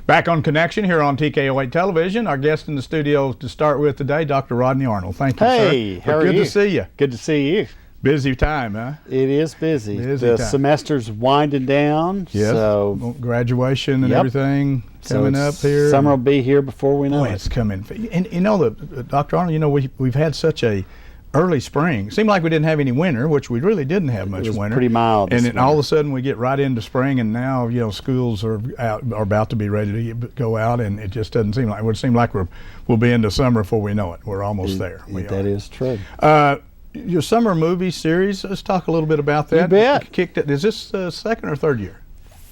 Back on Connection here on TKO8 Television. Our guest in the studio to start with today, Dr. Rodney Arnold. Thank you, sir. Hey, how are you? Good to see you. Good to see you. Busy time, huh? It is busy. The semester's winding down. Yes. So graduation and everything coming up here. Summer will be here before we know it. It's coming. And you know, Dr. Arnold, we've had such a early spring. Seemed like we didn't have any winter, which we really didn't have much winter. Pretty mild. And then all of a sudden we get right into spring, and now schools are about to be ready to go out, and it just doesn't seem like it would seem like we'll be into summer before we know it. We're almost there. That is true. Your summer movie series. Let's talk a little bit about that. You bet. Is this second or third year?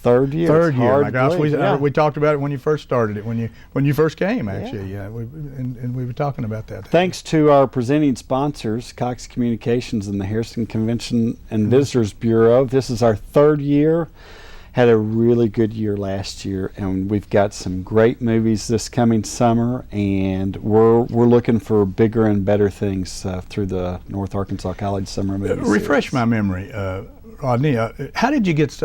Third year. Third year. My gosh, believe, we talked about it when you first started it, when you first came, actually. Yeah, and we were talking about that. Thanks to our presenting sponsors, Cox Communications and the Harrison Convention and Visitors Bureau. This is our third year. Had a really good year last year, and we've got some great movies this coming summer, and we're looking for bigger and better things through the North Arkansas College Summer Movie Refresh my memory. Rodney, how did you get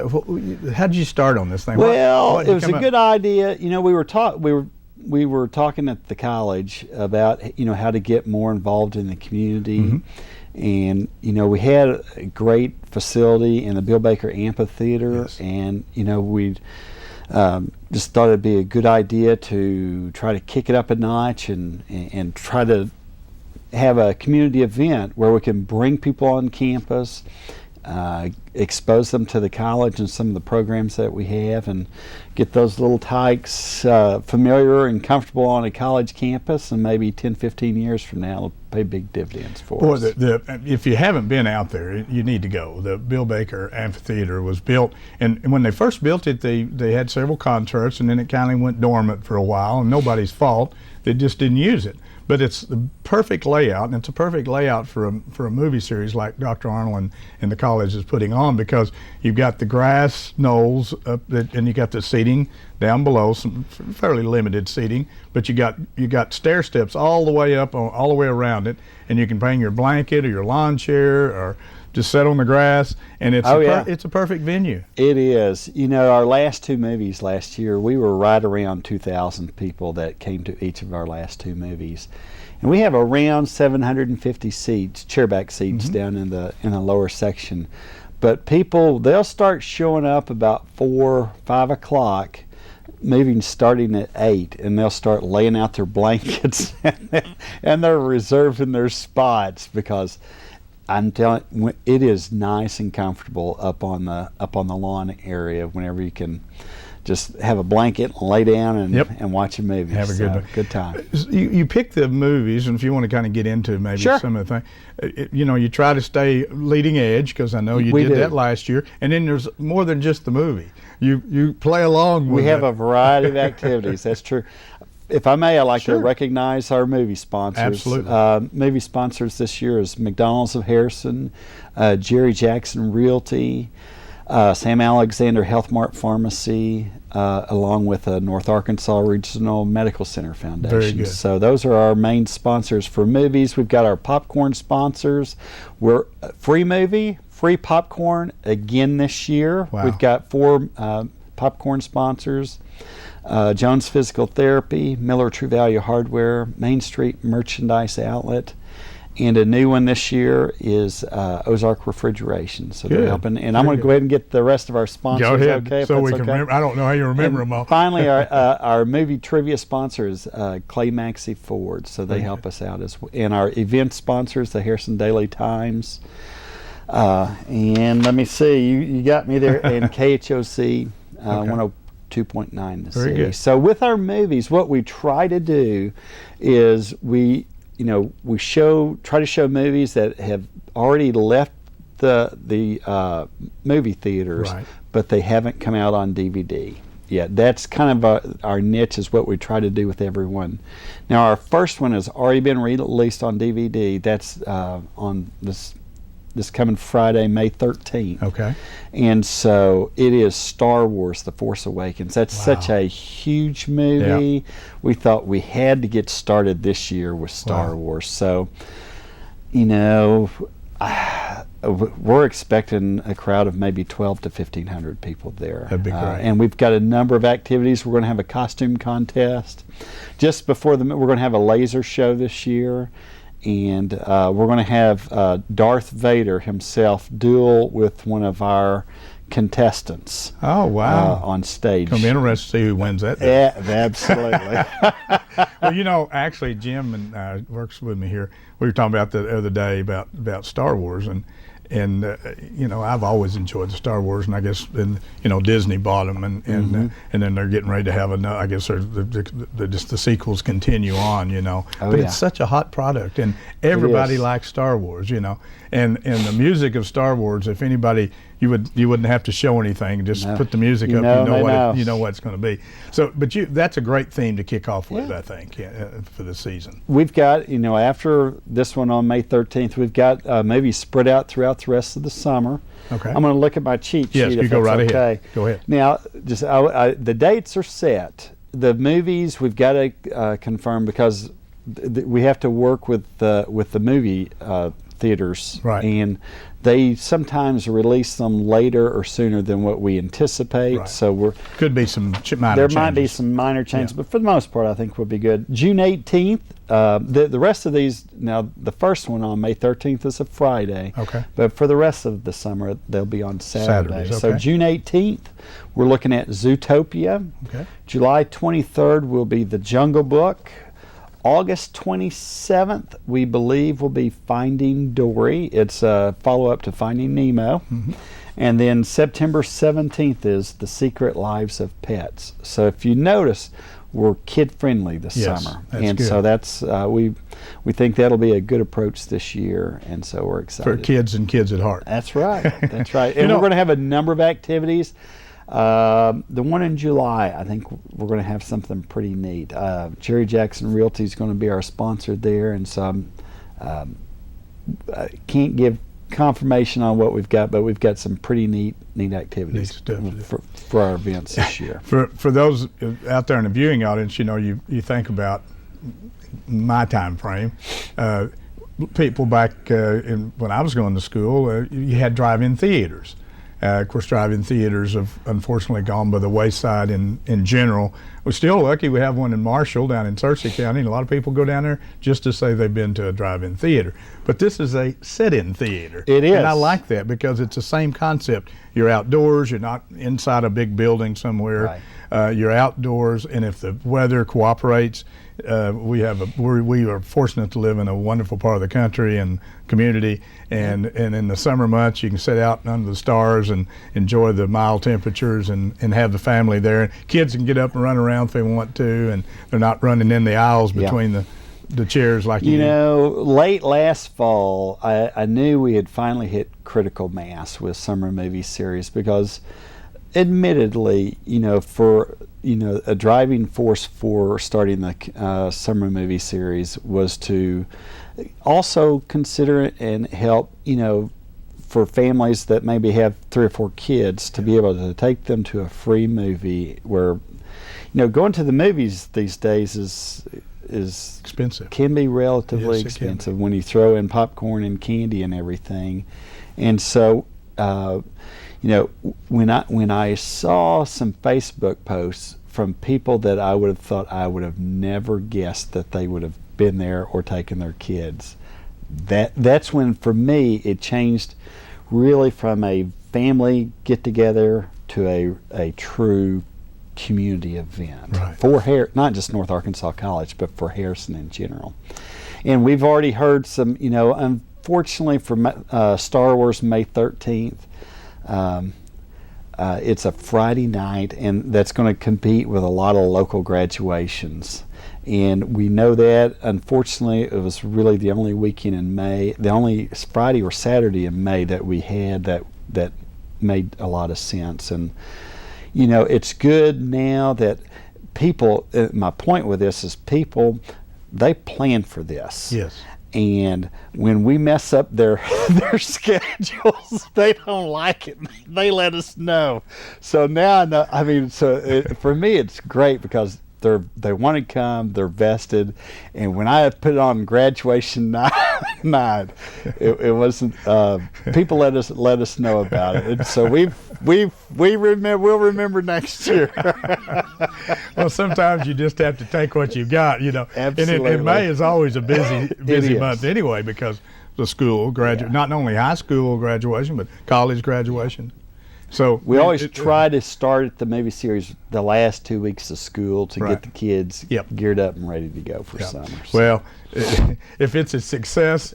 how did you start on this thing? Well, it was a good idea. We were talking at the college about how to get more involved in the community. Mm-hmm. And we had a great facility in the Bill Baker Amphitheater. Yes. And we just thought it'd be a good idea to try to kick it up a notch and try to have a community event where we can bring people on campus, expose them to the college and some of the programs that we have, and get those little tykes familiar and comfortable on a college campus, and maybe 10-15 years from now it'll pay big dividends for us. If you haven't been out there, you need to go. The Bill Baker Amphitheater was built, and when they first built it, they had several concerts, and then it kind of went dormant for a while, and nobody's fault. They just didn't use it. But it's the perfect layout, and it's a perfect layout for a movie series like Dr. Arnold and the college is putting on, because you've got the grass knolls up, and you got the seating down below, some fairly limited seating, but you got stair steps all the way up, all the way around it, and you can bring your blanket or your lawn chair or just sit on the grass, and it's a perfect venue. It is. Our last two movies last year, we were right around 2,000 people that came to each of our last two movies, and we have around 750 seats, chairback seats, mm-hmm. down in the lower section. But people, they'll start showing up about 4, 5 o'clock, moving starting at 8, and they'll start laying out their blankets and they're reserving their spots, because I'm telling you, it is nice and comfortable up on the lawn area whenever you can just have a blanket and lay down and watch a movie. Have a good time. You pick the movies, and if you want to kind of get into maybe some of the things, you try to stay leading edge, because I know you did that last year, and then there's more than just the movie. You play along with We have a variety of activities. That's true. If I may, I'd like to recognize our movie sponsors. Absolutely. Movie sponsors this year is McDonald's of Harrison, Jerry Jackson Realty, Sam Alexander Health Mart Pharmacy, along with North Arkansas Regional Medical Center Foundation. Very good. So those are our main sponsors for movies. We've got our popcorn sponsors. We're free movie, free popcorn again this year. Wow. We've got 4 popcorn sponsors. Jones Physical Therapy, Miller True Value Hardware, Main Street Merchandise Outlet, and a new one this year is Ozark Refrigeration. So they're helping, and I'm going to go ahead and get the rest of our sponsors. Go ahead, okay, so we can remember. I don't know how you remember them all. Finally, our movie trivia sponsor is Clay Maxey Ford, so they help us out as well. And our event sponsors, the Harrison Daily Times, and let me see, you got me there, and KHOC 102.9 the Very city. good. So with our movies, what we try to do is we try to show movies that have already left the movie theaters, but they haven't come out on DVD yet. That's kind of our niche, is what we try to do with everyone. Now, our first one has already been released on DVD. That's on this coming Friday, May 13th. Okay. And so it is Star Wars: The Force Awakens. That's such a huge movie. Yeah. We thought we had to get started this year with Star Wars. So, we're expecting a crowd of maybe 12 to 1,500 people there. That'd be great. And we've got a number of activities. We're going to have a costume contest. Just before we're going to have a laser show this year. And we're going to have Darth Vader himself duel with one of our contestants. Oh, wow. On stage. It'll be interesting to see who wins that. Yeah, absolutely. Well, actually, Jim works with me here. We were talking about the other day about Star Wars, and I've always enjoyed the Star Wars, and I guess Disney bought them, and then they're getting ready to have another. I guess the sequels continue on, but it's such a hot product, and everybody likes Star Wars, and the music of Star Wars. If anybody, you wouldn't have to show anything, just put the music up. You know what it's going to be. So, but that's a great theme to kick off with, I think, for the season. We've got after this one on May 13th, we've got maybe spread out throughout the rest of the summer. Okay. I'm going to look at my cheat sheet. Yes, you go right ahead. Go ahead. Now, just the dates are set. The movies we've got to confirm because we have to work with the movie theaters, right? And they sometimes release them later or sooner than what we anticipate. Right. So could be some minor there changes. might be some minor changes, but for the most part, I think we'll be good. June 18th. The rest of these, now the first one on May 13th is a Friday. Okay. But for the rest of the summer, they'll be on Saturday. Saturdays, So okay. June 18th, we're looking at Zootopia. Okay. July 23rd will be The Jungle Book. August 27th, we believe, will be Finding Dory. It's a follow-up to Finding Nemo. Mm-hmm. And then September 17th is The Secret Lives of Pets. So if you notice, we're kid-friendly this summer. That's good. So that's we think that'll be a good approach this year, and so we're excited. For kids and kids at heart. That's right. That's right. And we're going to have a number of activities. The one in July, I think we're going to have something pretty neat. Jerry Jackson Realty is going to be our sponsor there, and so I can't give confirmation on what we've got, but we've got some pretty neat activities for our events this year. For those out there in the viewing audience, you think about my time frame. People back when I was going to school, you had drive-in theaters. Of course, drive-in theaters have unfortunately gone by the wayside in general. We're still lucky we have one in Marshall down in Searcy County, and a lot of people go down there just to say they've been to a drive-in theater. But this is a sit-in theater. It is. And I like that because it's the same concept. You're outdoors, you're not inside a big building somewhere. Right. You're outdoors, and if the weather cooperates, we are fortunate to live in a wonderful part of the country and community, and in the summer months you can sit out under the stars and enjoy the mild temperatures and have the family there. Kids can get up and run around if they want to, and they're not running in the aisles between the chairs like you know, late last fall, I knew we had finally hit critical mass with summer movie series because admittedly, for a driving force for starting the summer movie series was to also consider it and help, for families that maybe have 3 or 4 kids to be able to take them to a free movie where, going to the movies these days is expensive. Can be relatively Yes, expensive when you throw in popcorn and candy and everything. And so, when I saw some Facebook posts from people that I would have thought I would have never guessed that they would have been there or taken their kids, that's when for me it changed really from a family get together to a true community event for not just North Arkansas College, but for Harrison in general. And we've already heard some, unfortunately for Star Wars May 13th, it's a Friday night, and that's going to compete with a lot of local graduations. And we know that, unfortunately, it was really the only weekend in May, the only Friday or Saturday in May that we had that made a lot of sense. And, it's good now that people, my point with this is people, they plan for this. Yes. And when we mess up their schedules, they don't like it. They let us know. So now I know. For me, it's great because they want to come. They're vested, and when I put it on graduation night, 9. It wasn't. People let us know about it, and so we'll remember next year. Well, sometimes you just have to take what you got, Absolutely. And May is always a busy month anyway, because the school not only high school graduation but college graduation. So we always try to start at the movie series the last 2 weeks of school to get the kids geared up and ready to go for summer. So. Well, if it's a success,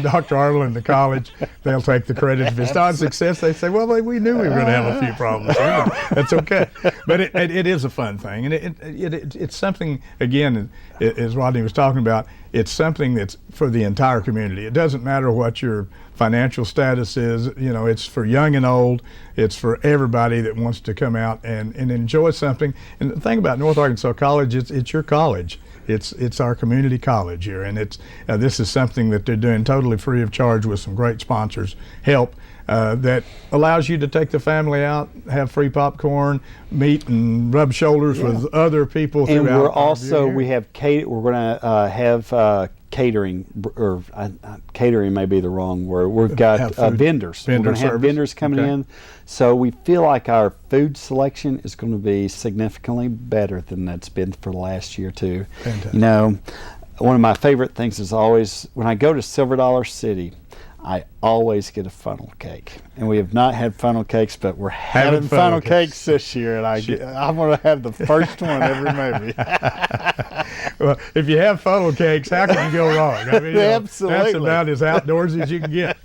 Dr. Arnold and the college, they'll take the credit. If it's not a success, they say, well, we knew we were going to have a few problems. That's okay. But it is a fun thing. And it's something, again, as Rodney was talking about, it's something that's for the entire community. It doesn't matter what your financial status is. It's for young and old. It's for everybody that wants to come out and enjoy something. And the thing about North Arkansas College, it's your college. It's our community college here, and this is something that they're doing totally free of charge with some great sponsors help that allows you to take the family out, have free popcorn, meet and rub shoulders with other people. And we're also we're going to have catering, or catering may be the wrong word. We've got vendors. We're going to have vendors coming in. So we feel like our food selection is going to be significantly better than it's been for the last year too. Fantastic. One of my favorite things is always when I go to Silver Dollar City, I always get a funnel cake. And we have not had funnel cakes, but we're having funnel cakes this year, and I'm going to have the first one every movie. Well, if you have funnel cakes, how can you go wrong? I mean, Absolutely. That's about as outdoorsy as you can get.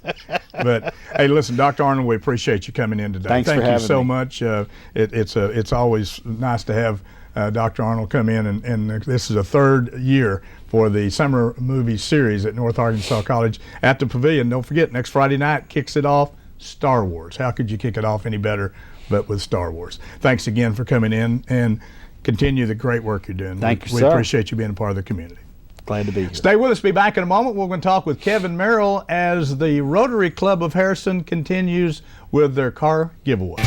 But hey, listen, Dr. Arnold, we appreciate you coming in today. Thank you so much. It's always nice to have Dr. Arnold come in, and this is a third year for the summer movie series at North Arkansas College at the Pavilion. Don't forget, next Friday night kicks it off, Star Wars. How could you kick it off any better but with Star Wars? Thanks again for coming in, and continue the great work you're doing. Thank you, We sir. appreciate you being a part of the community. Glad to be here. Stay with us. Be back in a moment. We're going to talk with Kevin Merrill as the Rotary Club of Harrison continues with their car giveaway.